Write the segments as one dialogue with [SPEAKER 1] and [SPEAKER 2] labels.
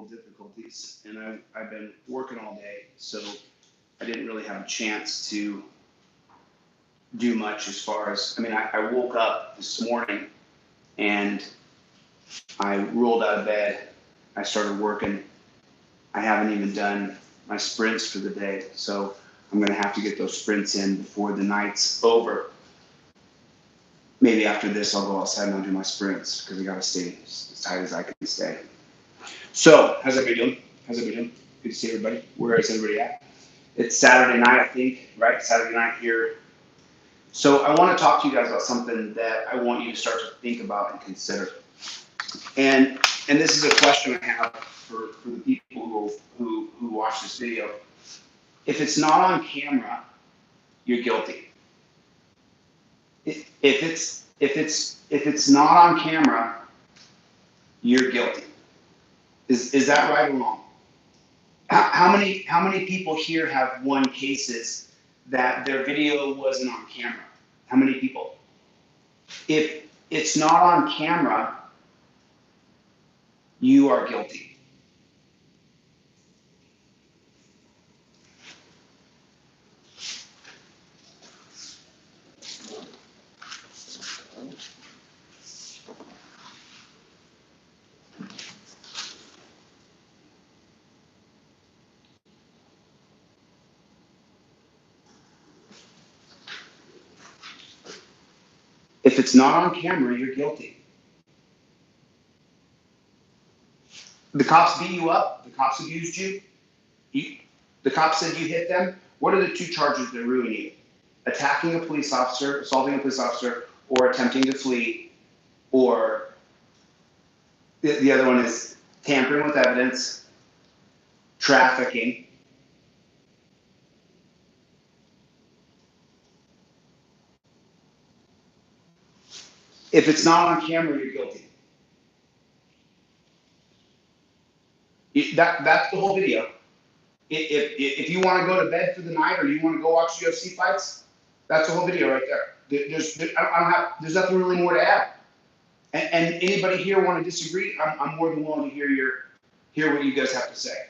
[SPEAKER 1] technical difficulties, and I've been working all day, so I didn't really have a chance to do much as far as, I woke up this morning and I rolled out of bed. I started working. I haven't even done my sprints for the day, so I'm going to have to get those sprints in before the night's over. Maybe after this, I'll go outside and I'll do my sprints because I got to stay as tight as I can stay. So, how's everybody doing? Good to see everybody. Where is everybody at? It's Saturday night, I think, right? Saturday night here. So I want to talk to you guys about something that I want you to start to think about and consider. And this is a question I have for the people who watch this video. If it's not on camera, you're guilty. If it's not on camera, you're guilty. Is that right or wrong? How many people here have won cases that their video wasn't on camera? How many people? If it's not on camera, you are guilty. If it's not on camera, you're guilty. The cops beat you up. The cops abused you. The cops said you hit them. What are the two charges that ruin you? Attacking a police officer, assaulting a police officer, or attempting to flee, or the other one is tampering with evidence, trafficking. If it's not on camera, you're guilty. That's the whole video. If you want to go to bed for the night or you want to go watch UFC fights, that's the whole video right there. There's nothing really more to add. And anybody here want to disagree? I'm more than willing to hear what you guys have to say.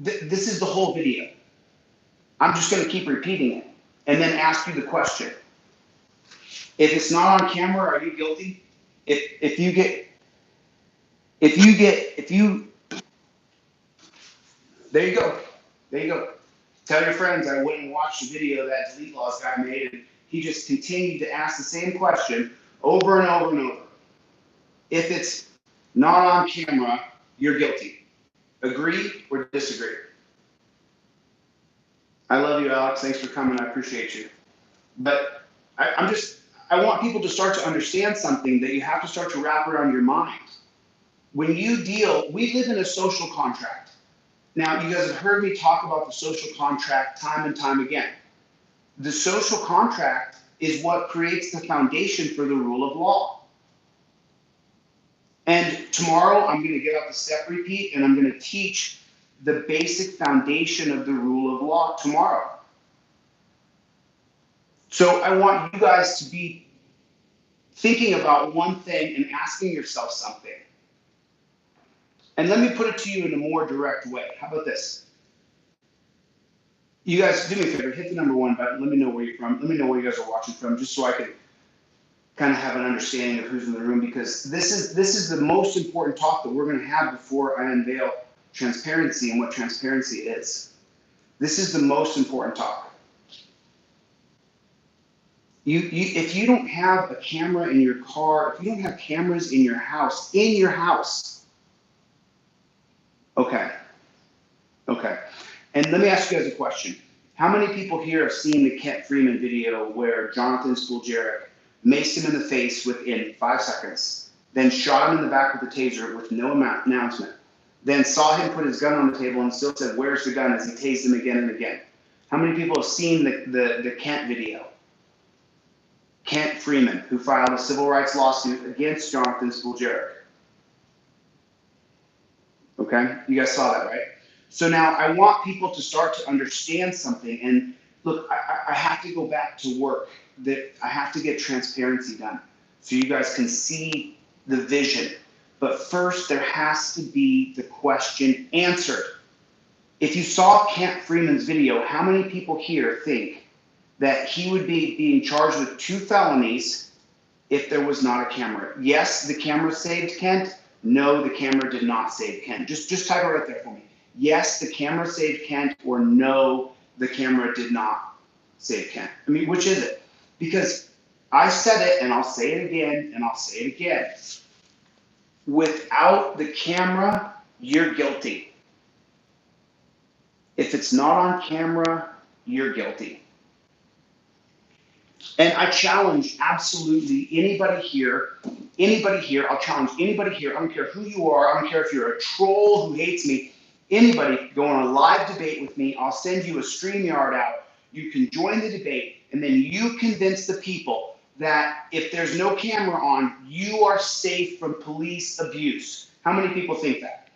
[SPEAKER 1] This is the whole video. I'm just going to keep repeating it and then ask you the question. If it's not on camera, are you guilty? If you there you go. There you go. Tell your friends I went and watched the video that DeletelawZ guy made, and he just continued to ask the same question over and over and over. If it's not on camera, you're guilty. Agree or disagree? I love you, Alex. Thanks for coming. I appreciate you. But I want people to start to understand something that you have to start to wrap around your mind. When you we live in a social contract. Now, you guys have heard me talk about the social contract time and time again. The social contract is what creates the foundation for the rule of law. And tomorrow, I'm going to get up the step repeat, and I'm going to teach the basic foundation of the rule of law tomorrow. So I want you guys to be thinking about one thing and asking yourself something. And let me put it to you in a more direct way. How about this? You guys, do me a favor, hit the number 1 button. Let me know where you're from. Let me know where you guys are watching from, just so I can kind of have an understanding of who's in the room, because this is the most important talk that we're going to have before I unveil transparency and what transparency is. This is the most important talk. If you don't have a camera in your car, if you don't have cameras in your house, Okay. And let me ask you guys a question. How many people here have seen the Kent Freeman video where Jonathan Spuljarek maced him in the face within 5 seconds, then shot him in the back with a taser with no announcement, then saw him put his gun on the table and still said, "Where's the gun?" as he tased him again and again? How many people have seen the Kent video? Kent Freeman, who filed a civil rights lawsuit against Jonathan Spuljarek. Okay, you guys saw that, right? So now I want people to start to understand something. And look, I have to go back to work. That I have to get transparency done so you guys can see the vision. But first, there has to be the question answered. If you saw Kent Freeman's video, how many people here think that he would be being charged with 2 felonies if there was not a camera? Yes, the camera saved Kent. No, the camera did not save Kent. Just type it right there for me. Yes, the camera saved Kent, or no, the camera did not save Kent. I mean, which is it? Because I said it, and I'll say it again, and I'll say it again. Without the camera, you're guilty. If it's not on camera, you're guilty. And I challenge absolutely anybody here, I'll challenge anybody here, I don't care who you are, I don't care if you're a troll who hates me, anybody, go on a live debate with me, I'll send you a StreamYard out, you can join the debate, and then you convince the people that if there's no camera on, you are safe from police abuse. How many people think that?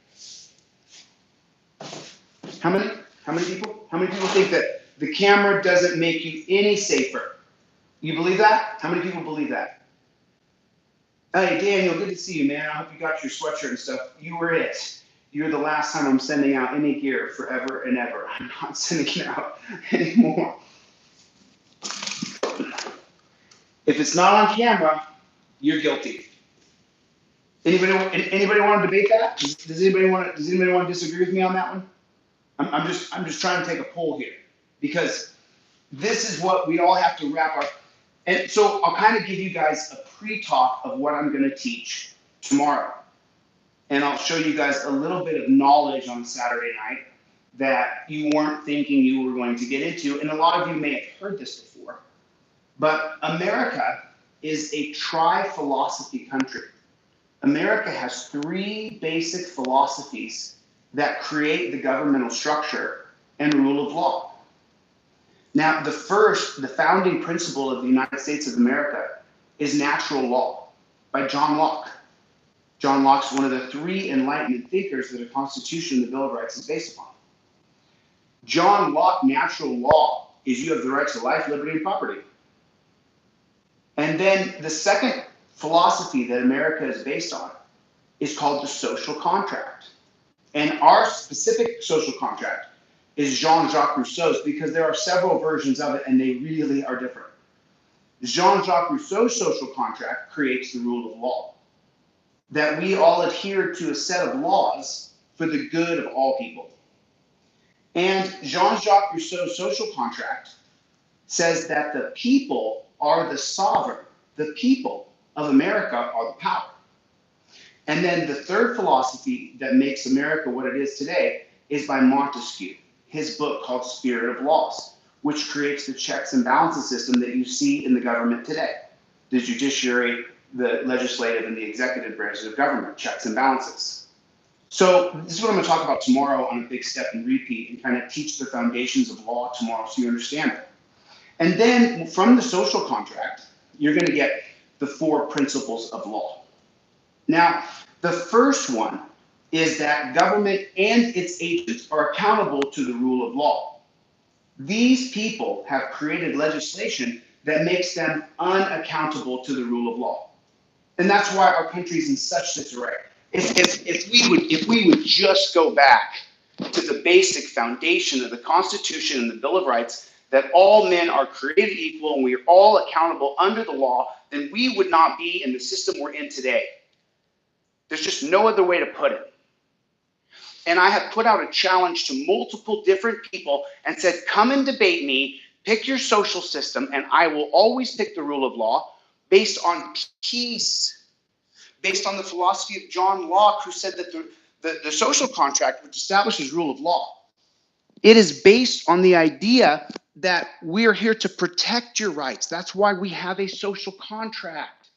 [SPEAKER 1] How many people? How many people think that the camera doesn't make you any safer? You believe that? How many people believe that? Hey, Daniel, good to see you, man. I hope you got your sweatshirt and stuff. You were it. You're the last time I'm sending out any gear forever and ever. I'm not sending it out anymore. If it's not on camera, you're guilty. Anybody want to debate that? Does anybody want to disagree with me on that one? I'm just trying to take a poll here, because this is what we all have to wrap our. And so I'll kind of give you guys a pre-talk of what I'm going to teach tomorrow, and I'll show you guys a little bit of knowledge on Saturday night that you weren't thinking you were going to get into, and a lot of you may have heard this before. But America is a tri-philosophy country. America has 3 basic philosophies that create the governmental structure and rule of law. Now, the founding principle of the United States of America is natural law by John Locke. John Locke's one of the 3 Enlightenment thinkers that the Constitution and the Bill of Rights is based upon. John Locke, natural law is you have the rights to life, liberty, and property. And then the second philosophy that America is based on is called the social contract. And our specific social contract is Jean-Jacques Rousseau's, because there are several versions of it and they really are different. Jean-Jacques Rousseau's social contract creates the rule of law, that we all adhere to a set of laws for the good of all people. And Jean-Jacques Rousseau's social contract says that the people are the sovereign. The people of America are the power. And then the third philosophy that makes America what it is today is by Montesquieu, his book called Spirit of Laws, which creates the checks and balances system that you see in the government today. The judiciary, the legislative, and the executive branches of government, checks and balances. So this is what I'm going to talk about tomorrow on a big step and repeat, and kind of teach the foundations of law tomorrow so you understand it. And then from the social contract, you're going to get the 4 principles of law. Now, the first one is that government and its agents are accountable to the rule of law. These people have created legislation that makes them unaccountable to the rule of law. And that's why our country is in such disarray. If we would just go back to the basic foundation of the Constitution and the Bill of Rights, that all men are created equal and we are all accountable under the law, then we would not be in the system we're in today. There's just no other way to put it. And I have put out a challenge to multiple different people and said, come and debate me, pick your social system, and I will always pick the rule of law based on peace, based on the philosophy of John Locke, who said that the social contract, which establishes rule of law, it is based on the idea that we're here to protect your rights. That's why we have a social contract.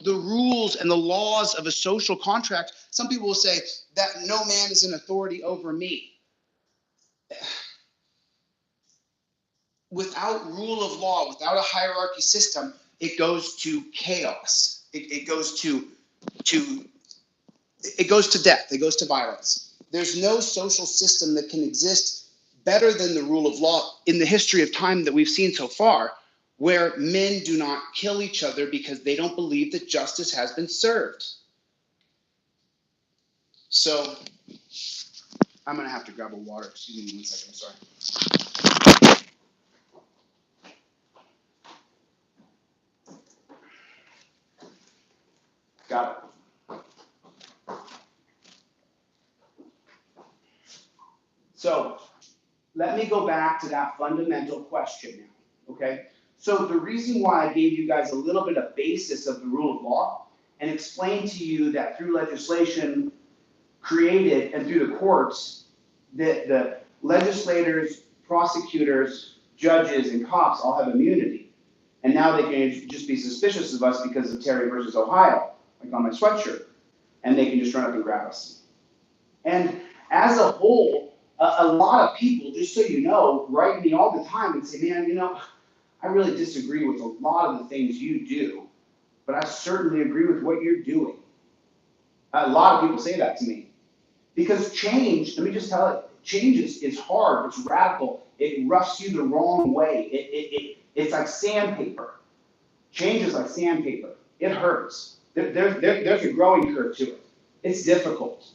[SPEAKER 1] The rules and the laws of a social contract, some people will say that no man is an authority over me. Without rule of law, without a hierarchy system, it goes to chaos. It goes to death. It goes to violence. There's no social system that can exist better than the rule of law in the history of time that we've seen so far, where men do not kill each other because they don't believe that justice has been served. So I'm going to have to grab a water. Excuse me 1 second. I'm sorry. Got it. So let me go back to that fundamental question now, okay? So the reason why I gave you guys a little bit of basis of the rule of law and explained to you that through legislation created and through the courts, the legislators, prosecutors, judges, and cops all have immunity. And now they can just be suspicious of us because of Terry versus Ohio, like on my sweatshirt, and they can just run up and grab us. And as a whole, a lot of people, just so you know, write me all the time and say, man, you know, I really disagree with a lot of the things you do, but I certainly agree with what you're doing. A lot of people say that to me. Because change, let me just tell you, change is hard, it's radical, it roughs you the wrong way. It's like sandpaper. Change is like sandpaper. It hurts. There's a growing curve to it. It's difficult.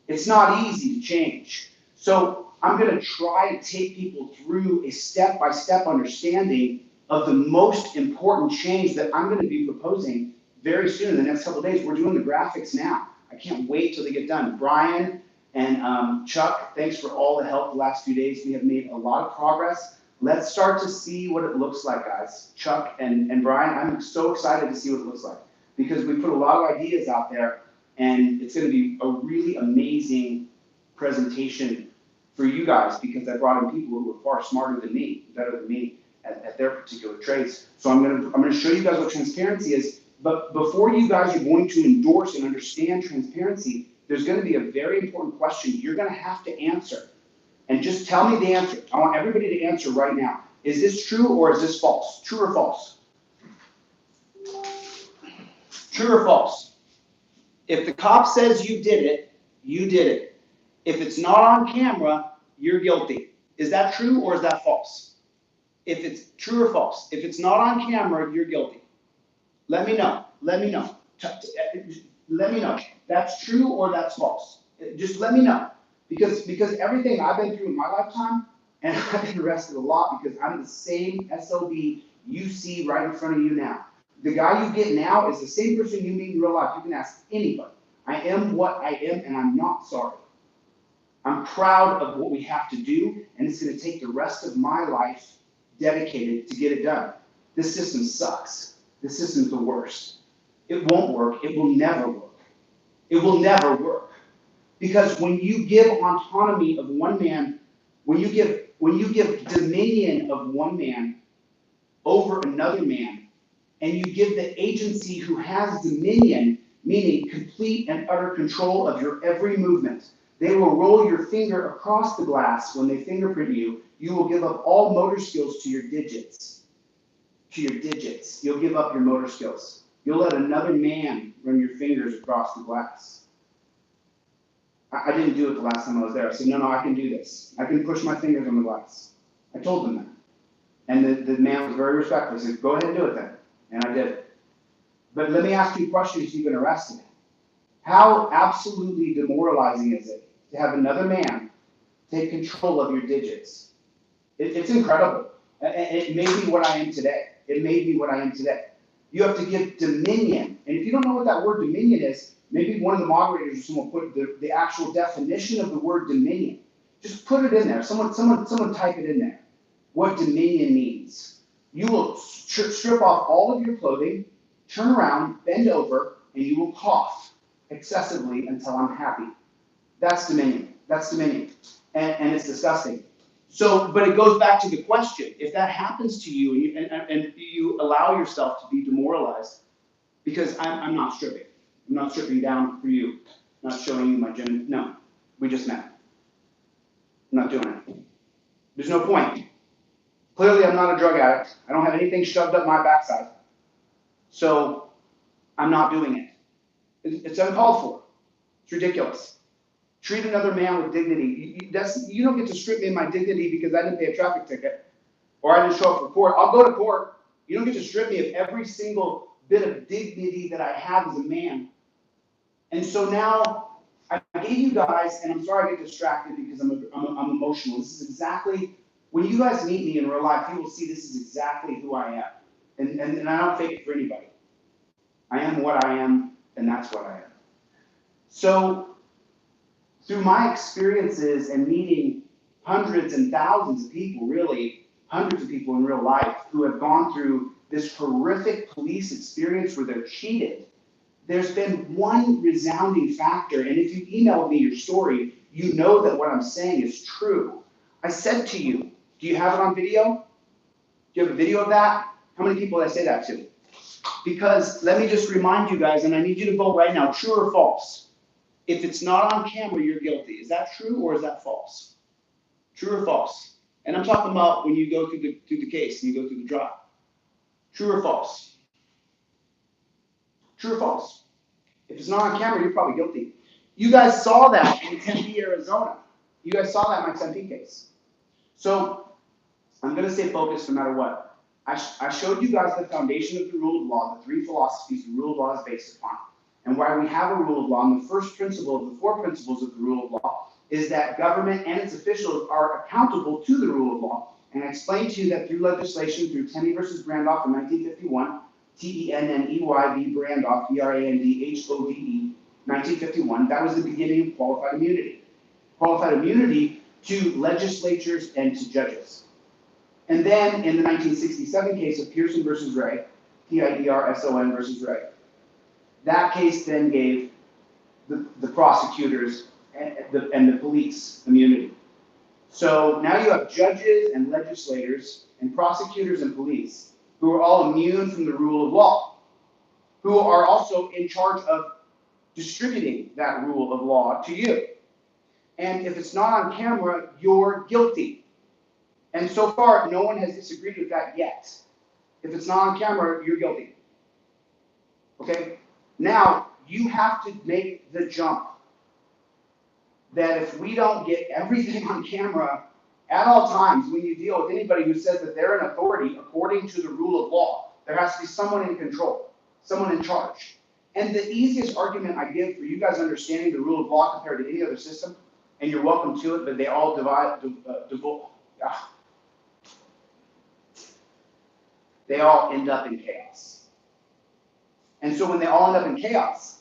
[SPEAKER 1] It's not easy to change. So I'm going to try to take people through a step-by-step understanding of the most important change that I'm going to be proposing very soon in the next couple of days. We're doing the graphics now. I can't wait till they get done. Brian and Chuck, thanks for all the help the last few days. We have made a lot of progress. Let's start to see what it looks like, guys. Chuck and Brian, I'm so excited to see what it looks like because we put a lot of ideas out there, and it's going to be a really amazing presentation for you guys because I brought in people who are far smarter than me, better than me at their particular trades. So I'm going to show you guys what transparency is. But before you guys are going to endorse and understand transparency, there's going to be a very important question you're going to have to answer. And just tell me the answer. I want everybody to answer right now. Is this true or is this false? True or false? True or false? If the cop says you did it, you did it. If it's not on camera, you're guilty. Is that true or is that false? If it's true or false, if it's not on camera, you're guilty. Let me know. Let me know. Let me know. That's true or that's false. Just let me know. Because everything I've been through in my lifetime, and I've been arrested a lot because I'm the same SOB you see right in front of you now. The guy you get now is the same person you meet in real life. You can ask anybody. I am what I am, and I'm not sorry. I'm proud of what we have to do, and it's going to take the rest of my life dedicated to get it done. This system sucks. This system's the worst. It won't work. It will never work. It will never work. Because when you give autonomy of one man, when you give dominion of one man over another man, and you give the agency who has dominion, meaning complete and utter control of your every movement, they will roll your finger across the glass when they fingerprint you. You will give up all motor skills to your digits. To your digits. You'll give up your motor skills. You'll let another man run your fingers across the glass. I didn't do it the last time I was there. I said, no, I can do this. I can push my fingers on the glass. I told them that. And the man was very respectful. He said, go ahead and do it then. And I did it. But let me ask you a question if you've been arrested. How absolutely demoralizing is it to have another man take control of your digits? It's incredible. It made me what I am today. It made me what I am today. You have to give dominion. And if you don't know what that word dominion is, maybe one of the moderators or someone put the actual definition of the word dominion. Just put it in there. Someone type it in there. What dominion means. You will strip off all of your clothing, turn around, bend over, and you will cough excessively until I'm happy. That's dominion. That's dominion. And it's disgusting. So, but it goes back to the question. If that happens to you and you allow yourself to be demoralized, because I'm not stripping. I'm not stripping down for you. I'm not showing you my gym. No, we just met. I'm not doing it. There's no point. Clearly, I'm not a drug addict. I don't have anything shoved up my backside. So, I'm not doing it. It's uncalled for. It's ridiculous. Treat another man with dignity. You don't get to strip me of my dignity because I didn't pay a traffic ticket or I didn't show up for court. I'll go to court. You don't get to strip me of every single bit of dignity that I have as a man. And so now I gave you guys, and I'm sorry I get distracted because I'm emotional. This is exactly, when you guys meet me in real life, you will see this is exactly who I am. And I don't fake it for anybody. I am what I am, and that's what I am. So, through my experiences and meeting hundreds and thousands of people, really, hundreds of people in real life who have gone through this horrific police experience where they're cheated, there's been one resounding factor, and if you emailed me your story, you know that what I'm saying is true. I said to you, do you have it on video? Do you have a video of that? How many people did I say that to? Because let me just remind you guys, and I need you to vote right now, true or false. If it's not on camera, you're guilty. Is that true or is that false? True or false? And I'm talking about when you go through the case and you go through the trial. True or false? True or false? If it's not on camera, you're probably guilty. You guys saw that in Tempe, Arizona. You guys saw that in my Tempe case. So I'm going to stay focused no matter what. I showed you guys the foundation of the rule of law, the three philosophies the rule of law is based upon, and why we have a rule of law. And the first principle of the four principles of the rule of law is that government and its officials are accountable to the rule of law. And I explained to you that through legislation, through Tenney versus Brandoff in 1951, Tenney v. Brandoff, Brandhove, 1951, that was the beginning of qualified immunity. Qualified immunity to legislatures and to judges. And then in the 1967 case of Pearson versus Ray, Pierson versus Ray, that case then gave the prosecutors and the police immunity. So now you have judges and legislators and prosecutors and police who are all immune from the rule of law, who are also in charge of distributing that rule of law to you. And if it's not on camera, you're guilty. And so far, no one has disagreed with that yet. If it's not on camera, you're guilty. Okay? Now, you have to make the jump that if we don't get everything on camera at all times when you deal with anybody who says that they're an authority according to the rule of law, there has to be someone in control, someone in charge. And the easiest argument I give for you guys understanding the rule of law compared to any other system, and you're welcome to it, but they all they all end up in chaos. And so when they all end up in chaos,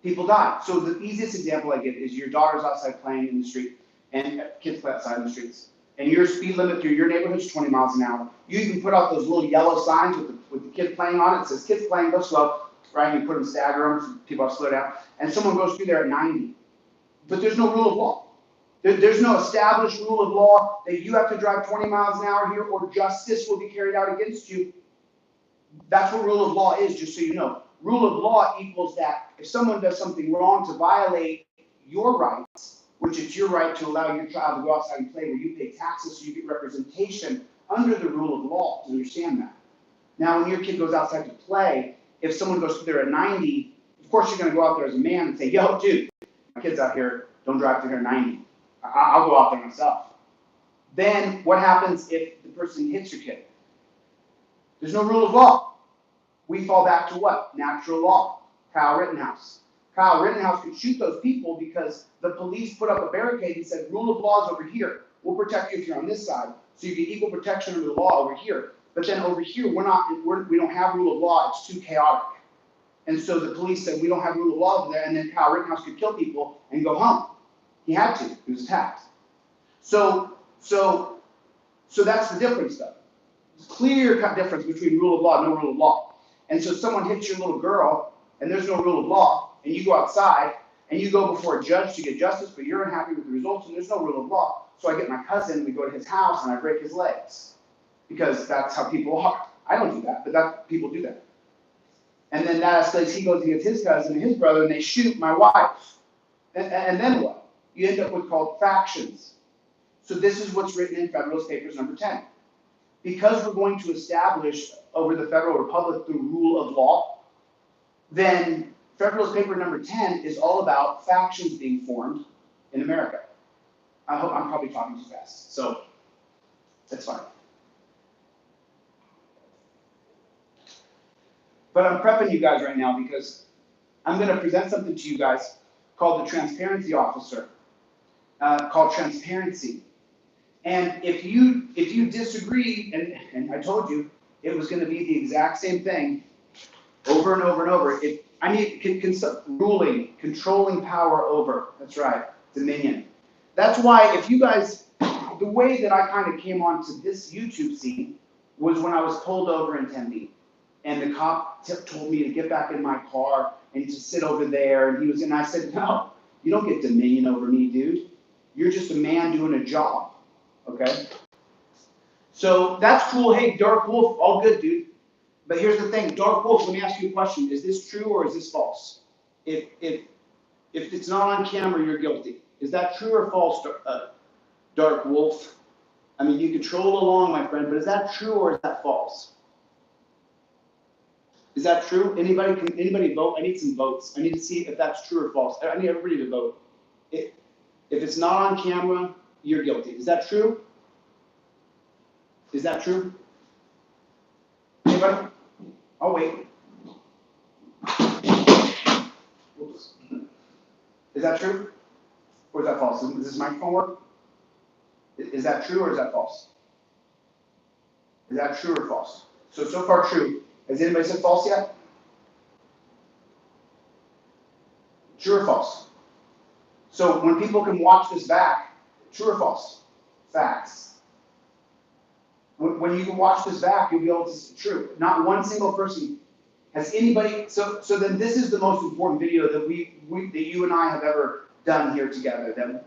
[SPEAKER 1] people die. So the easiest example I give is your daughter's outside playing in the street, and kids play outside in the streets, and your speed limit through your neighborhood is 20 miles an hour. You even put out those little yellow signs with the kid playing on it. It says, kids playing, go slow, right? You put them, stagger them, so people have to slow down. And someone goes through there at 90. But there's no rule of law. There's no established rule of law that you have to drive 20 miles an hour here or justice will be carried out against you. That's what rule of law is, just so you know. Rule of law equals that if someone does something wrong to violate your rights, which is your right to allow your child to go outside and play where you pay taxes so you get representation under the rule of law, to understand that. Now, when your kid goes outside to play, if someone goes through there at 90, of course you're going to go out there as a man and say, yo, dude, my kid's out here, don't drive through here at 90. I'll go out there myself. Then what happens if the person hits your kid? There's no rule of law. We fall back to what? Natural law. Kyle Rittenhouse. Kyle Rittenhouse could shoot those people because the police put up a barricade and said, rule of law is over here. We'll protect you if you're on this side. So you get equal protection under the law over here. But then over here, we don't have rule of law. It's too chaotic. And so the police said, we don't have rule of law over there. And then Kyle Rittenhouse could kill people and go home. He had to. He was attacked. So that's the difference, though. Clear-cut difference between rule of law and no rule of law. And so someone hits your little girl, and there's no rule of law, and you go outside, and you go before a judge to get justice, but you're unhappy with the results, and there's no rule of law. So I get my cousin, we go to his house, and I break his legs. Because that's how people are. I don't do that, but people do that. And then that escalates. He goes and gets his cousin and his brother, and they shoot my wife. And then what? You end up with called factions. So this is what's written in Federalist Papers number 10. Because we're going to establish over the Federal Republic the rule of law, then Federalist Paper number 10 is all about factions being formed in America. I hope I'm probably talking too fast, so that's fine. But I'm prepping you guys right now because I'm going to present something to you guys called the transparency officer, called transparency. And if you disagree, and I told you it was going to be the exact same thing over and over and over. I need ruling, controlling power over. That's right, dominion. That's why if you guys, the way that I kind of came onto this YouTube scene was when I was pulled over in Tempe, and the cop told me to get back in my car and to sit over there, and I said, no, you don't get dominion over me, dude. You're just a man doing a job, okay? So that's cool. Hey, Dark Wolf, all good, dude. But here's the thing, Dark Wolf, let me ask you a question. Is this true or is this false? If it's not on camera, you're guilty. Is that true or false, Dark Wolf? I mean, you can troll along, my friend, but is that true or is that false? Is that true? Anybody vote? I need some votes. I need to see if that's true or false. I need everybody to vote. If it's not on camera, you're guilty. Is that true? Is that true? Anybody? I'll wait. Oops. Is that true? Or is that false? Does this microphone work? Is that true or is that false? Is that true or false? So far true. Has anybody said false yet? True or false? So when people can watch this back, true or false? Facts. When you can watch this back, you'll be able to see true. Not one single person has anybody. So then this is the most important video that that you and I have ever done here together. That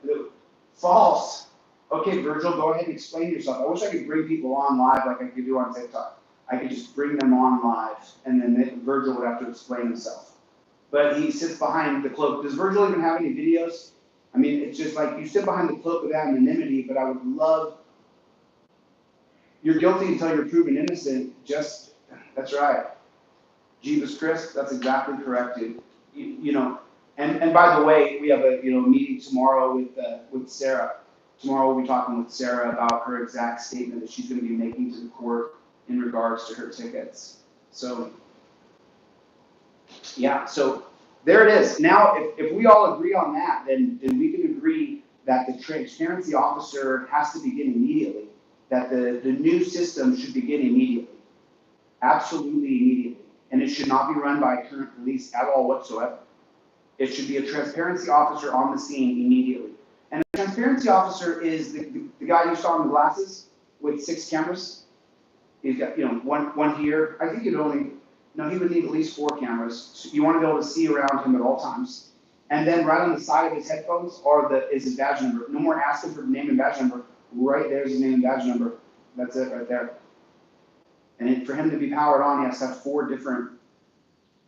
[SPEAKER 1] false. Okay, Virgil, go ahead and explain yourself. I wish I could bring people on live like I could do on TikTok. I could just bring them on live, and then Virgil would have to explain himself. But he sits behind the cloak. Does Virgil even have any videos? I mean, it's just like you sit behind the cloak of anonymity, but I would love. You're guilty until you're proven innocent. That's right. Jesus Christ, that's exactly correct, dude. You know, and by the way, we have a meeting tomorrow with Sarah. Tomorrow we'll be talking with Sarah about her exact statement that she's going to be making to the court in regards to her tickets. So, yeah, so there it is. Now, if we all agree on that, then we can agree that the transparency officer has to begin immediately, that the new system should begin immediately, absolutely immediately. And it should not be run by current police at all whatsoever. It should be a transparency officer on the scene immediately. And a transparency officer is the guy you saw in the glasses with 6 cameras. He's got, one here. I think he would need at least 4 cameras. So you want to be able to see around him at all times. And then right on the side of his headphones is his badge number. No more asking for name and badge number. Right there's his name and badge number. That's it right there. And for him to be powered on, he has to have 4 different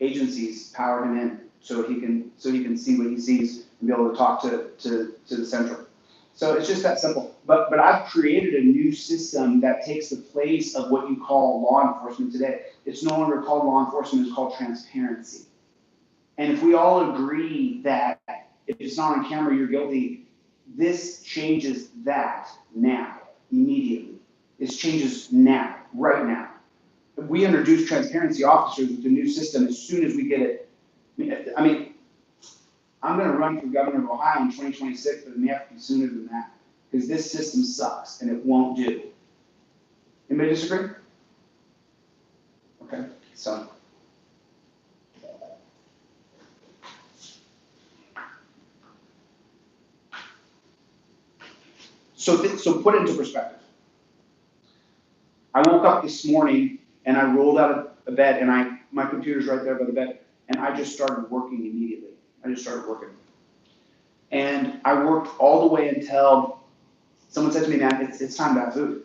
[SPEAKER 1] agencies power him in so he can see what he sees and be able to talk to the central. So it's just that simple. But I've created a new system that takes the place of what you call law enforcement today. It's no longer called law enforcement, it's called transparency. And if we all agree that if it's not on camera, you're guilty, this changes that now, immediately. This changes now, right now. If we introduce transparency officers with the new system as soon as we get it. I mean, I'm going to run for governor of Ohio in 2026, but it may have to be sooner than that because this system sucks and it won't do. Anybody disagree? Okay, so. So put it into perspective. I woke up this morning and I rolled out of bed and my computer's right there by the bed and I just started working immediately. I just started working. And I worked all the way until someone said to me, man, it's time to have food.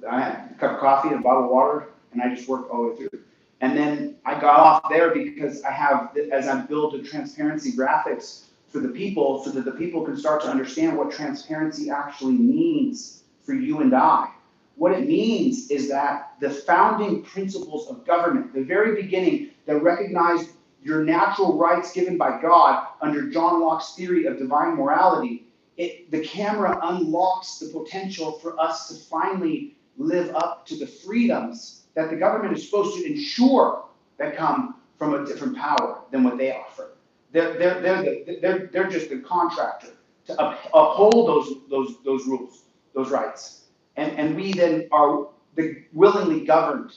[SPEAKER 1] I had a cup of coffee and a bottle of water and I just worked all the way through. And then I got off there because as I build the transparency graphics for the people so that the people can start to understand what transparency actually means for you and I. What it means is that the founding principles of government, the very beginning that recognized your natural rights given by God under John Locke's theory of divine morality, the camera unlocks the potential for us to finally live up to the freedoms that the government is supposed to ensure that come from a different power than what they offer. They're just the contractor to uphold those rules, those rights. And we then are willingly governed.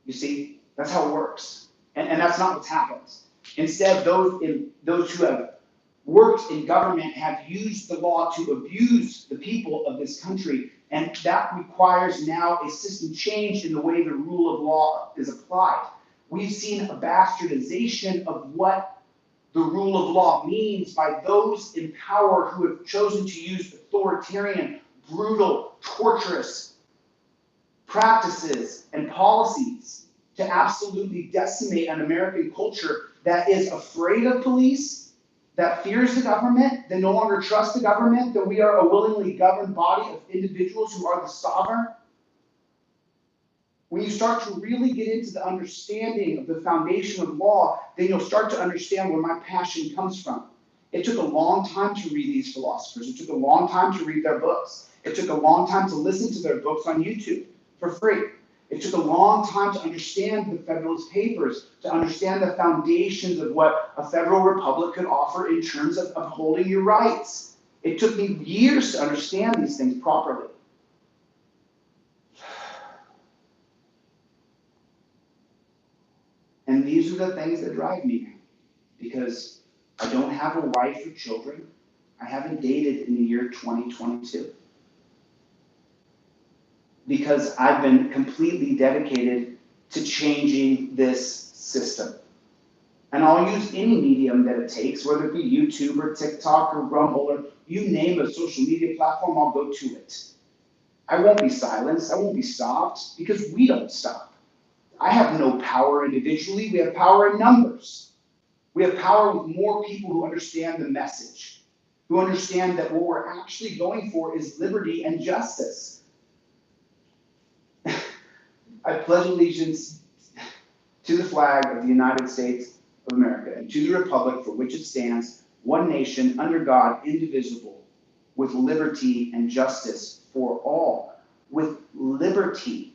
[SPEAKER 1] You see, that's how it works. And that's not what's happened. Instead, those who have worked in government have used the law to abuse the people of this country. And that requires now a system change in the way the rule of law is applied. We've seen a bastardization of what the rule of law means by those in power who have chosen to use authoritarian, brutal, torturous practices and policies to absolutely decimate an American culture that is afraid of police, that fears the government, that no longer trusts the government, that we are a willingly governed body of individuals who are the sovereign. When you start to really get into the understanding of the foundation of law, then you'll start to understand where my passion comes from. It took a long time to read these philosophers. It took a long time to read their books. It took a long time to listen to their books on YouTube for free. It took a long time to understand the Federalist Papers, to understand the foundations of what a federal republic could offer in terms of upholding your rights. It took me years to understand these things properly. And these are the things that drive me now, because I don't have a wife or children. I haven't dated in the year 2022. Because I've been completely dedicated to changing this system. And I'll use any medium that it takes, whether it be YouTube or TikTok or Rumble or you name a social media platform, I'll go to it. I won't be silenced. I won't be stopped, because we don't stop. I have no power individually. We have power in numbers. We have power with more people who understand the message, who understand that what we're actually going for is liberty and justice. I pledge allegiance to the flag of the United States of America and to the republic for which it stands, one nation, under God, indivisible, with liberty and justice for all. With liberty.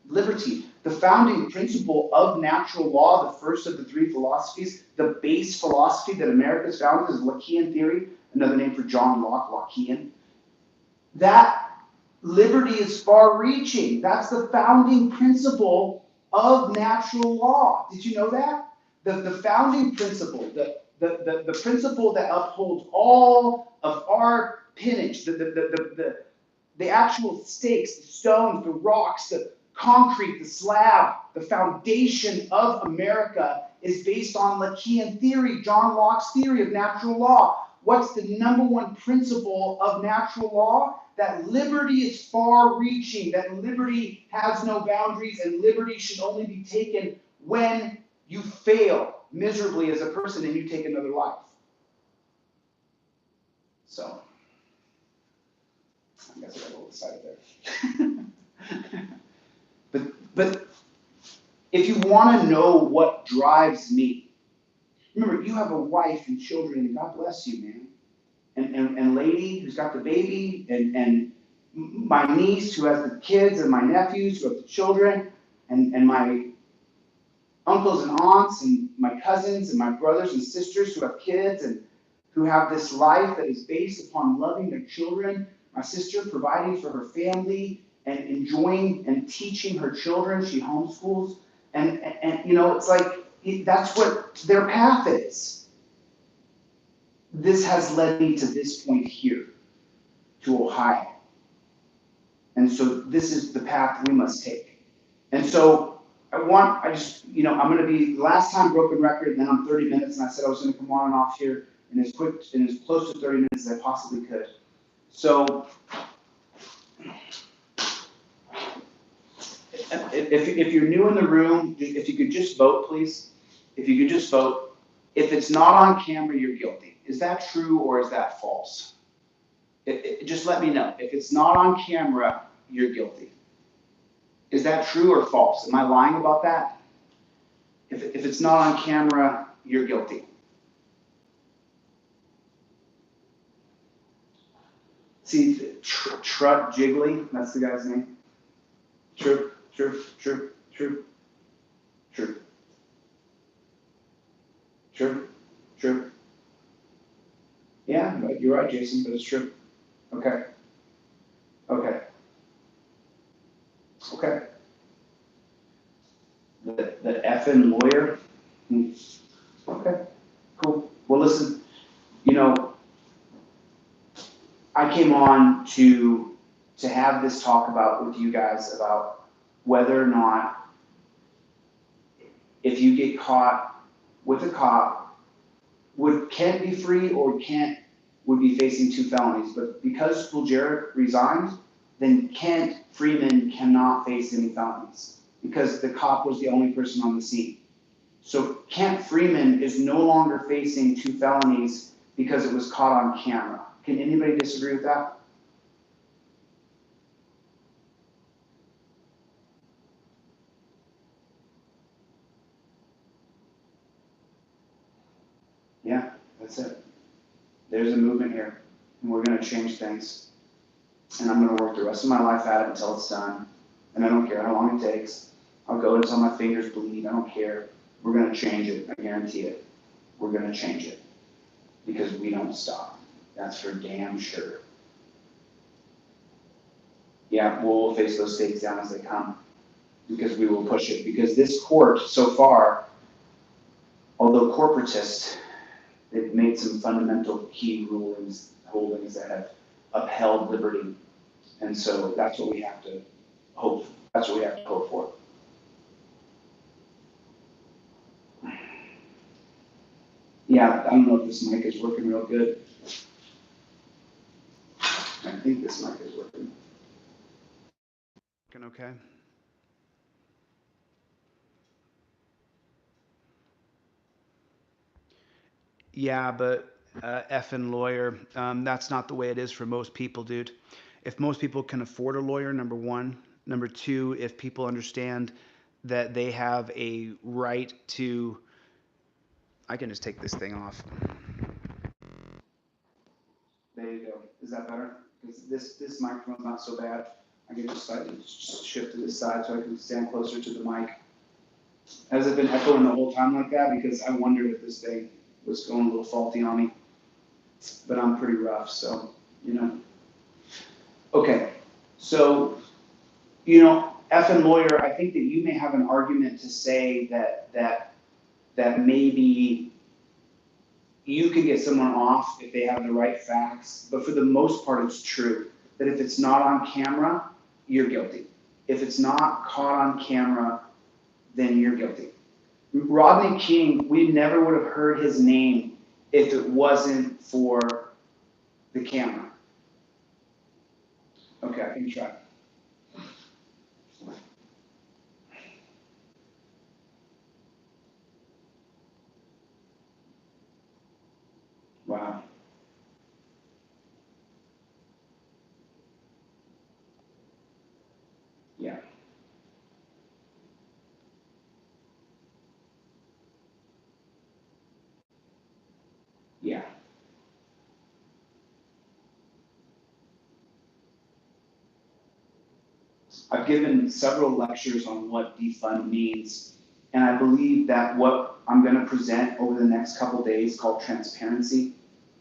[SPEAKER 1] Liberty. The founding principle of natural law, the first of the three philosophies, the base philosophy that America's founded is Lockean theory, another name for John Locke, Lockean. That liberty is far-reaching. That's the founding principle of natural law. Did you know that? The founding principle, the principle that upholds all of our pinnage, the actual stakes, the stones, the rocks, the concrete, the slab, the foundation of America is based on Lockean theory, John Locke's theory of natural law. What's the number one principle of natural law? That liberty is far-reaching, that liberty has no boundaries, and liberty should only be taken when you fail miserably as a person and you take another life. So, I guess I got a little excited there. But if you want to know what drives me, remember, you have a wife and children, and God bless you, man. And lady who's got the baby, and my niece who has the kids, and my nephews who have the children, and my uncles and aunts, and my cousins, and my brothers and sisters who have kids, and who have this life that is based upon loving their children. My sister providing for her family and enjoying and teaching her children. She homeschools. And you know, it's like, that's what their path is. This has led me to this point here, to Ohio. And so this is the path we must take. And so I'm going to be, last time broken record, and then I'm 30 minutes, and I said I was going to come on and off here in as quick and as close to 30 minutes as I possibly could. So if you're new in the room, if you could just vote, please. If you could just vote. If it's not on camera, you're guilty. Is that true or is that false? Just let me know. If it's not on camera, you're guilty. Is that true or false? Am I lying about that? If it's not on camera, you're guilty. See, Trut Jiggly, that's the guy's name. True. True. True. Yeah, you're right, Jason, but it's true. Okay. Okay. Okay. The effing lawyer. Hmm. Okay. Cool. Well, listen. You know, I came on to have this talk about with you guys about whether or not if you get caught with a cop, would Kent be free or Kent would be facing 2 felonies? But because Fulgeric resigned, then Kent Freeman cannot face any felonies because the cop was the only person on the scene. So Kent Freeman is no longer facing 2 felonies because it was caught on camera. Can anybody disagree with that? Yeah, that's it. There's a movement here, and we're going to change things. And I'm going to work the rest of my life at it until it's done. And I don't care how long it takes. I'll go until my fingers bleed. I don't care. We're going to change it. I guarantee it. We're going to change it because we don't stop. That's for damn sure. Yeah, we'll face those stakes down as they come because we will push it. Because this court so far, although corporatist, they've made some fundamental key holdings that have upheld liberty. And so that's what we have to hope. That's what we have to hope for. Yeah, I don't know if this mic is working real good. I think this mic is working. Okay. Yeah, but effing lawyer, that's not the way it is for most people, dude. If most people can afford a lawyer, number one. Number two, if people understand that they have a right to, I can just take this thing off. There you go. Is that better? Because this microphone's not so bad. I can just slightly shift to this side so I can stand closer to the mic. Has it been echoing the whole time like that? Because I wondered if this thing was going a little faulty on me. But I'm pretty rough, so, you know. Okay, so, you know, effing lawyer, I think that you may have an argument to say that maybe you can get someone off if they have the right facts, but for the most part, it's true that if it's not on camera, you're guilty. If it's not caught on camera, then you're guilty. Rodney King, we never would have heard his name if it wasn't for the camera. Okay, I can try. Wow. Yeah. Yeah. I've given several lectures on what defund means, and I believe that what I'm going to present over the next couple of days called transparency,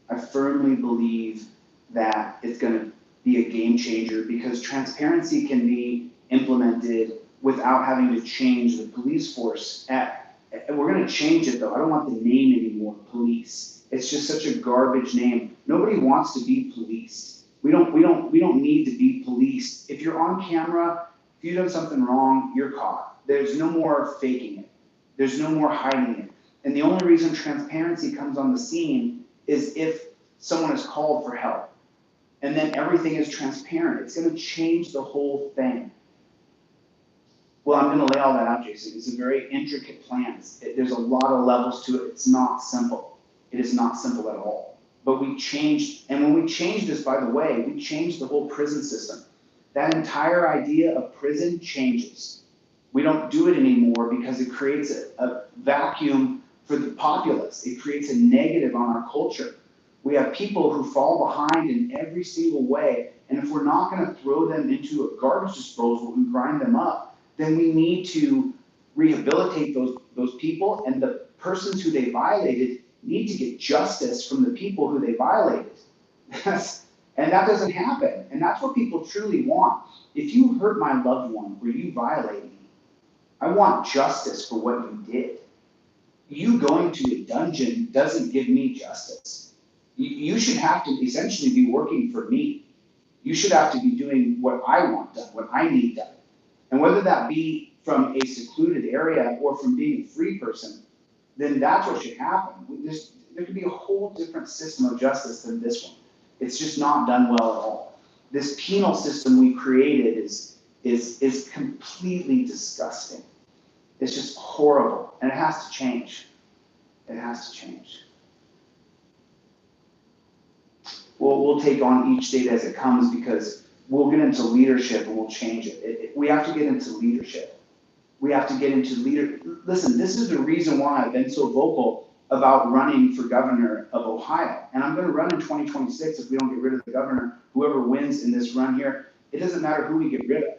[SPEAKER 1] I firmly believe that it's going to be a game changer because transparency can be implemented without having to change the police force. We're going to change it though. I don't want the name anymore, police. It's just such a garbage name. Nobody wants to be policed. We don't need to be policed. If you're on camera, if you've done something wrong, you're caught. There's no more faking it. There's no more hiding it. And the only reason transparency comes on the scene is if someone is called for help. And then everything is transparent. It's going to change the whole thing. Well, I'm going to lay all that out, Jason. It's a very intricate plan. There's a lot of levels to it. It's not simple. It is not simple at all. But we changed, and when we changed this, by the way, we changed the whole prison system. That entire idea of prison changes. We don't do it anymore because it creates a vacuum for the populace. It creates a negative on our culture. We have people who fall behind in every single way, and if we're not going to throw them into a garbage disposal and grind them up, then we need to rehabilitate those people, and the persons who they violated need to get justice from the people who they violated. And that doesn't happen. And that's what people truly want. If you hurt my loved one or you violate me, I want justice for what you did. You going to a dungeon doesn't give me justice. You should have to essentially be working for me. You should have to be doing what I want done, what I need done. And whether that be from a secluded area or from being a free person, then that's what should happen. There could be a whole different system of justice than this one. It's just not done well at all. This penal system we created is completely disgusting. It's just horrible, and it has to change. It has to change. We'll take on each state as it comes, because we'll get into leadership and we'll change it. We have to get into leadership. We have to get into Listen, this is the reason why I've been so vocal about running for governor of Ohio. And I'm going to run in 2026 if we don't get rid of the governor. Whoever wins in this run here, it doesn't matter who we get rid of,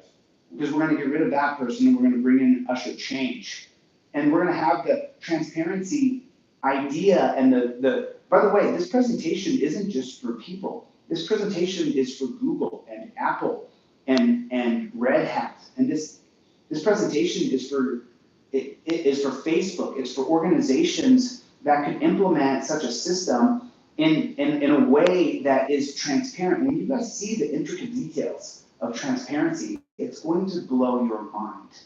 [SPEAKER 1] because we're going to get rid of that person and we're going to bring in usher change. And we're going to have the transparency idea and by the way, this presentation isn't just for people. This presentation is for Google and Apple and Red Hat. And this presentation is for Facebook. It's for organizations that could implement such a system in a way that is transparent. When you guys see the intricate details of transparency, it's going to blow your mind.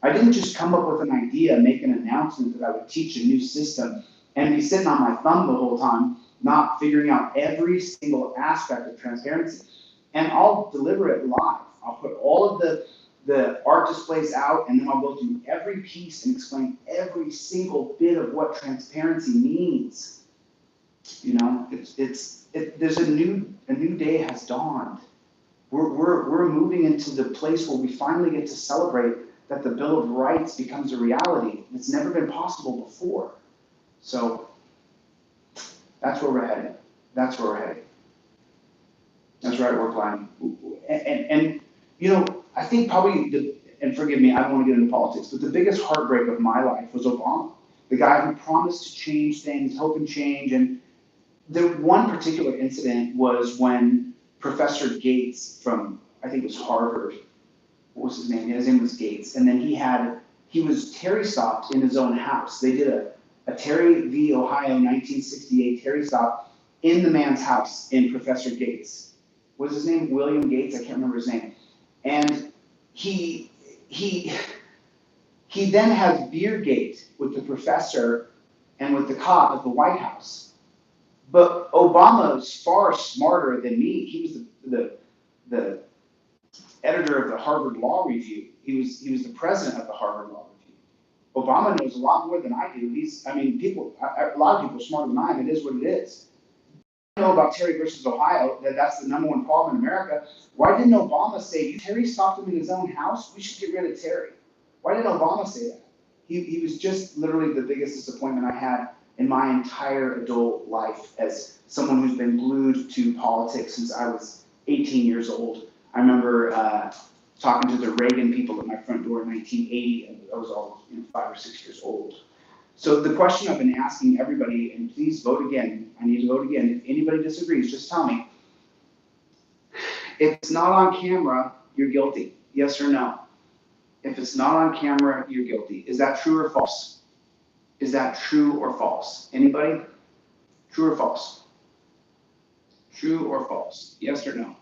[SPEAKER 1] I didn't just come up with an idea, make an announcement that I would teach a new system and be sitting on my thumb the whole time, not figuring out every single aspect of transparency. And I'll deliver it live. I'll put all of the art displays out, and then I'll go through every piece and explain every single bit of what transparency means. You know, there's a new day has dawned. We're moving into the place where we finally get to celebrate that the Bill of Rights becomes a reality. It's never been possible before. So that's where we're heading. That's where we're heading. That's right, work line. And you know, I think probably and forgive me, I don't want to get into politics, but the biggest heartbreak of my life was Obama, the guy who promised to change things, hope and change. And the one particular incident was when Professor Gates from, I think it was Harvard, what was his name? His name was Gates. And then he was Terry stopped in his own house. They did a Terry v. Ohio 1968 Terry stop in the man's house in Professor Gates. What was his name? William Gates? I can't remember his name. And he then has Beergate with the professor and with the cop at the White House. But Obama's far smarter than me. He was the editor of the Harvard Law Review. He was the president of the Harvard Law Review. Obama knows a lot more than I do. A lot of people are smarter than I am. It is what it is. I know about Terry versus Ohio, that's the number one problem in America. Why didn't Obama say, Terry stopped him in his own house? We should get rid of Terry. Why didn't Obama say that? He was just literally the biggest disappointment I had in my entire adult life as someone who's been glued to politics since I was 18 years old. I remember talking to the Reagan people at my front door in 1980, and I was all 5 or 6 years old. So the question I've been asking everybody, and please vote again, I need to vote again. If anybody disagrees, just tell me. If it's not on camera, you're guilty. Yes or no? If it's not on camera, you're guilty. Is that true or false? Is that true or false? Anybody? True or false? True or false? Yes or no?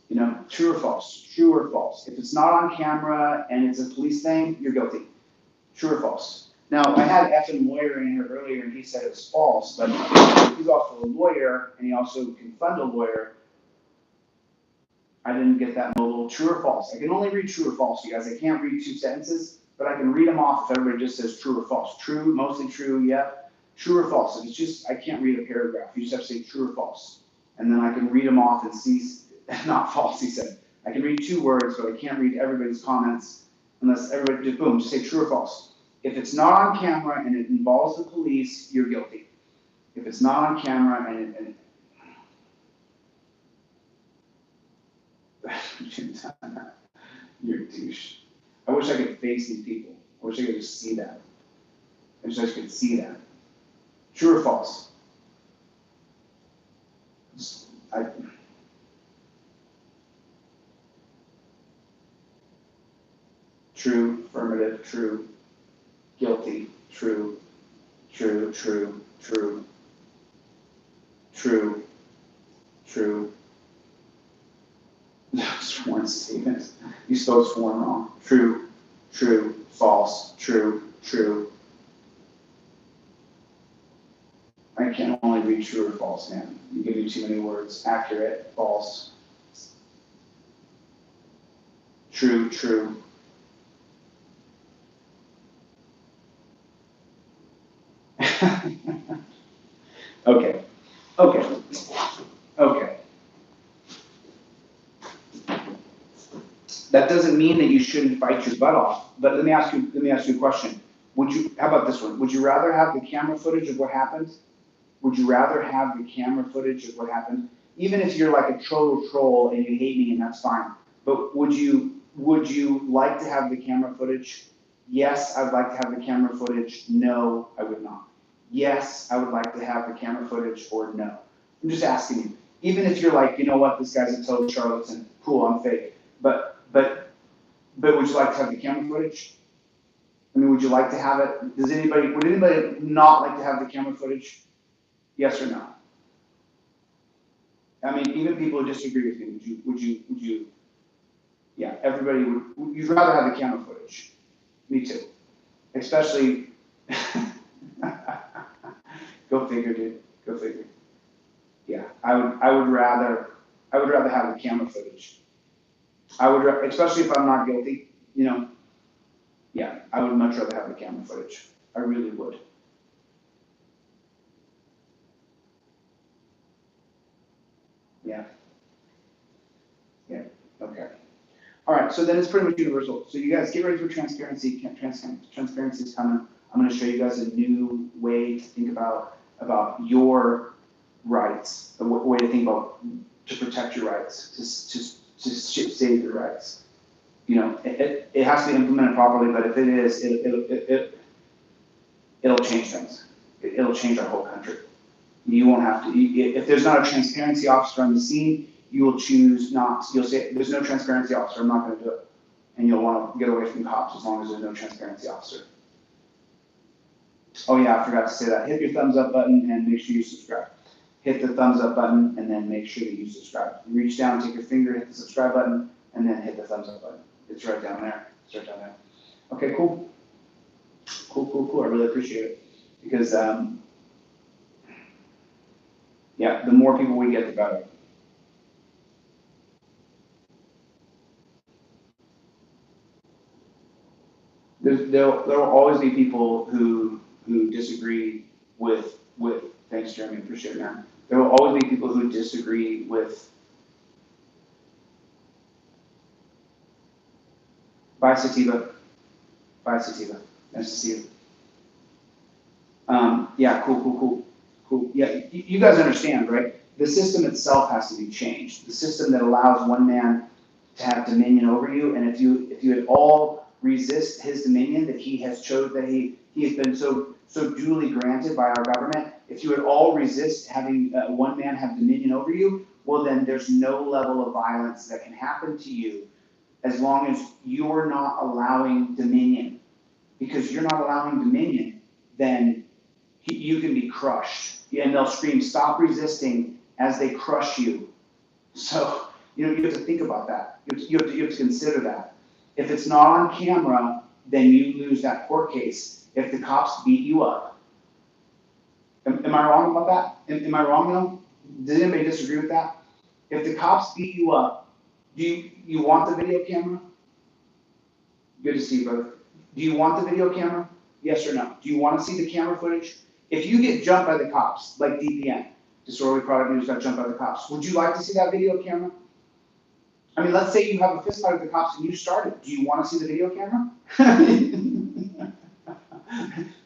[SPEAKER 1] You know, true or false? True or false? If it's not on camera and it's a police thing, you're guilty. True or false? Now, I had effing lawyer in here earlier, and he said it was false, but he's also a lawyer, and he also can fund a lawyer. I didn't get that mobile. True or false? I can only read true or false, you guys. I can't read two sentences, but I can read them off if everybody just says true or false. True, mostly true, yeah. True or false? If it's just, I can't read a paragraph. You just have to say true or false. And then I can read them off and see, not false, he said. I can read 2 words, but I can't read everybody's comments unless everybody just, boom, just say true or false. If it's not on camera and it involves the police, you're guilty. If it's not on camera and you're a douche. I wish I could face these people. I wish I could just see that. I wish I could see that. True or false? True, affirmative, true, guilty, true, true, true, true, true, true. Sworn statement. You spelled sworn wrong. True, true, false, true, true. I can only read true or false, man. You give me too many words. Accurate, false. True, true. Okay, okay, okay. That doesn't mean that you shouldn't bite your butt off, but let me ask you a question. How about this one? Would you rather have the camera footage of what happened? Would you rather have the camera footage of what happened? Even if you're like a troll and you hate me and that's fine. But would you like to have the camera footage? Yes, I would like to have the camera footage. No, I would not. Yes, I would like to have the camera footage, or no. I'm just asking you. Even if you're like, you know what, this guy's a total charlatan. Cool, I'm fake. But would you like to have the camera footage? I mean, would you like to have it? Would anybody not like to have the camera footage? Yes or no? I mean, even people who disagree with you, would you, yeah, everybody you'd rather have the camera footage. Me too. Especially, go figure, dude, go figure. Yeah, I would rather have the camera footage. Especially if I'm not guilty, you know, yeah, I would much rather have the camera footage. I really would. Yeah. Yeah. Okay. All right. So then it's pretty much universal. So you guys get ready for transparency. Transparency is coming. I'm going to show you guys a new way to think about your rights, a way to think about to protect your rights, to save your rights. You know, it has to be implemented properly, but if it is, it'll change things. It'll change our whole country. You won't have to, if there's not a transparency officer on the scene, you will choose not, you'll say, there's no transparency officer, I'm not going to do it. And you'll want to get away from cops as long as there's no transparency officer. Oh yeah, I forgot to say that. Hit your thumbs up button and make sure you subscribe. Hit the thumbs up button and then make sure that you subscribe. Reach down, take your finger, hit the subscribe button, and then hit the thumbs up button. It's right down there. It's right down there. Okay, cool. Cool. I really appreciate it. Because, yeah, the more people we get, the better. There will always be people who disagree with, thanks Jeremy, appreciate it, man. There will always be people who disagree with. Bye Sativa. Nice to see you. Yeah, cool. Yeah, you guys understand, right? The system itself has to be changed. The system that allows one man to have dominion over you, and if you at all resist his dominion that he has that he has been so duly granted by our government, if you at all resist having one man have dominion over you, well then there's no level of violence that can happen to you as long as you're not allowing dominion. Because you're not allowing dominion, then you can be crushed. And they'll scream, stop resisting, as they crush you. So, you have to think about that. You have to consider that. If it's not on camera, then you lose that court case. If the cops beat you up. Am I wrong about that? Am I wrong though? Does anybody disagree with that? If the cops beat you up, do you want the video camera? Good to see you, brother. Do you want the video camera? Yes or no? Do you want to see the camera footage? If you get jumped by the cops, like DPN, Disorderly Product News got jumped by the cops, would you like to see that video camera? I mean, let's say you have a fist fight with the cops and you started. Do you want to see the video camera?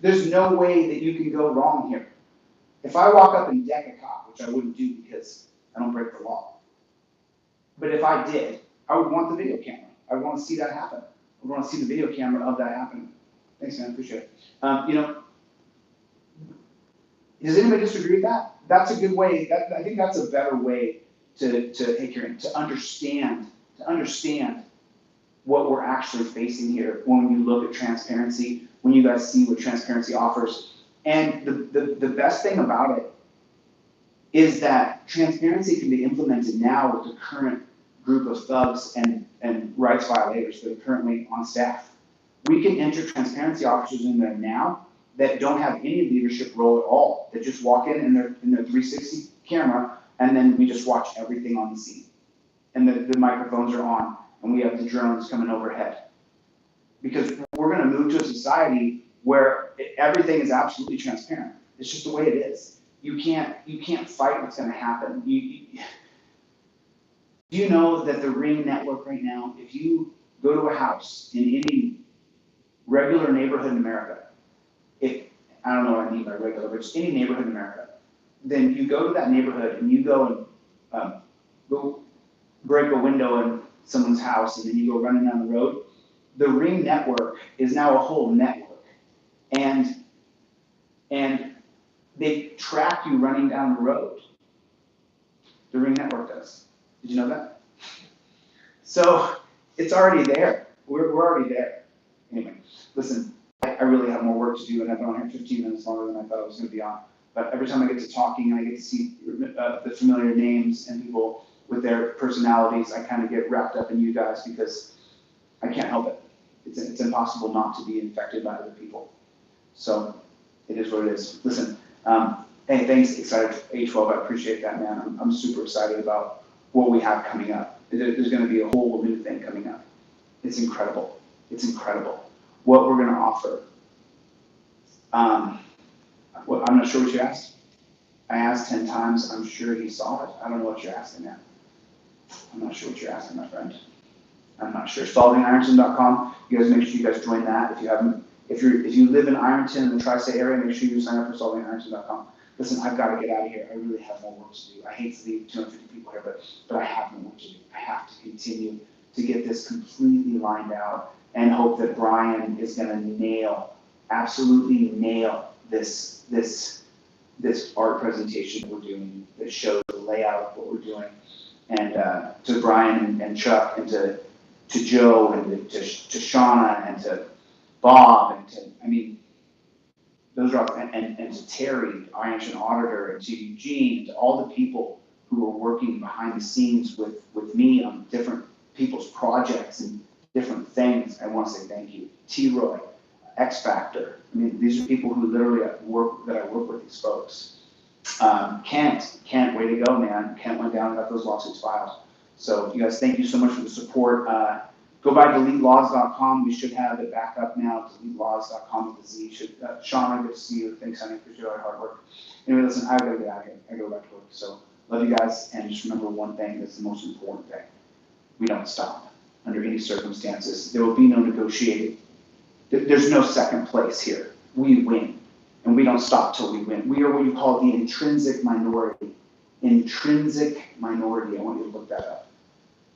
[SPEAKER 1] There's no way that you can go wrong here. If I walk up and deck a cop, which I wouldn't do because I don't break the law, but if I did, I would want the video camera. I would want to see that happen. I would want to see the video camera of that happening. Thanks, man. Appreciate it. Does anybody disagree with that? That's a good way. I think that's a better way to understand what we're actually facing here when you look at transparency, when you guys see what transparency offers. And the best thing about it is that transparency can be implemented now with the current group of thugs and rights violators that are currently on staff. We can enter transparency officers in there now that don't have any leadership role at all, that just walk in their 360 camera, and then we just watch everything on the scene. And the microphones are on, and we have the drones coming overhead. Because we're gonna move to a society where everything is absolutely transparent. It's just the way it is. You can't fight what's gonna happen. Do you know that the Ring network right now, if you go to a house in any regular neighborhood in America, I don't know what I mean by regular, but just any neighborhood in America, then you go to that neighborhood and you go and go break a window in someone's house, and then you go running down the road. The Ring network is now a whole network, and they track you running down the road. The Ring network does. Did you know that? So it's already there. We're already there. Anyway, listen, I really have more work to do, and I've been on here 15 minutes longer than I thought I was going to be on. But every time I get to talking and I get to see the familiar names and people with their personalities, I kind of get wrapped up in you guys because I can't help it. It's impossible not to be infected by other people. So it is what it is. Listen, hey, thanks, Excited A12. I appreciate that, man. I'm super excited about what we have coming up. There's going to be a whole new thing coming up. It's incredible. It's incredible. What we're going to offer. I'm not sure what you asked. I asked 10 times. I'm sure he saw it. I don't know what you're asking, man. I'm not sure what you're asking, my friend. I'm not sure. SolvingIronton.com. You guys make sure you guys join that. If you haven't, if you live in Ironton in the tri-state area, make sure you sign up for SolvingIronton.com. Listen, I've got to get out of here. I really have more work to do. I hate to leave 250 people here, but I have more work to do. I have to continue to get this completely lined out and hope that Brian is going to absolutely nail this art presentation that we're doing that shows the layout of what we're doing. And to Brian and Chuck and to Joe and to Shauna and to Bob and to, those are, and to Terry, our ancient auditor, and to Eugene, and to all the people who are working behind the scenes with me on different people's projects and different things. I want to say thank you. T-Roy, X Factor. These are people who literally I work with these folks. Kent, way to go, man. Kent went down and got those lawsuits filed. So you guys, thank you so much for the support. Go by DeletelawZ.com. We should have it back up now. DeletelawZ.com with a Z. Sean, good to see you. Thanks, honey, for your hard work. Anyway, listen, I gotta get out of here. I gotta go back to work. So love you guys, and just remember one thing that's the most important thing. We don't stop under any circumstances. There will be no negotiating. There's no second place here. We win, and we don't stop till we win. We are what you call the intrinsic minority. Intrinsic minority. I want you to look that up.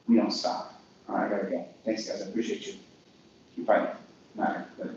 [SPEAKER 1] We don't stop. All right, I gotta go. Thanks, guys. I appreciate you. Keep fighting. All right, later.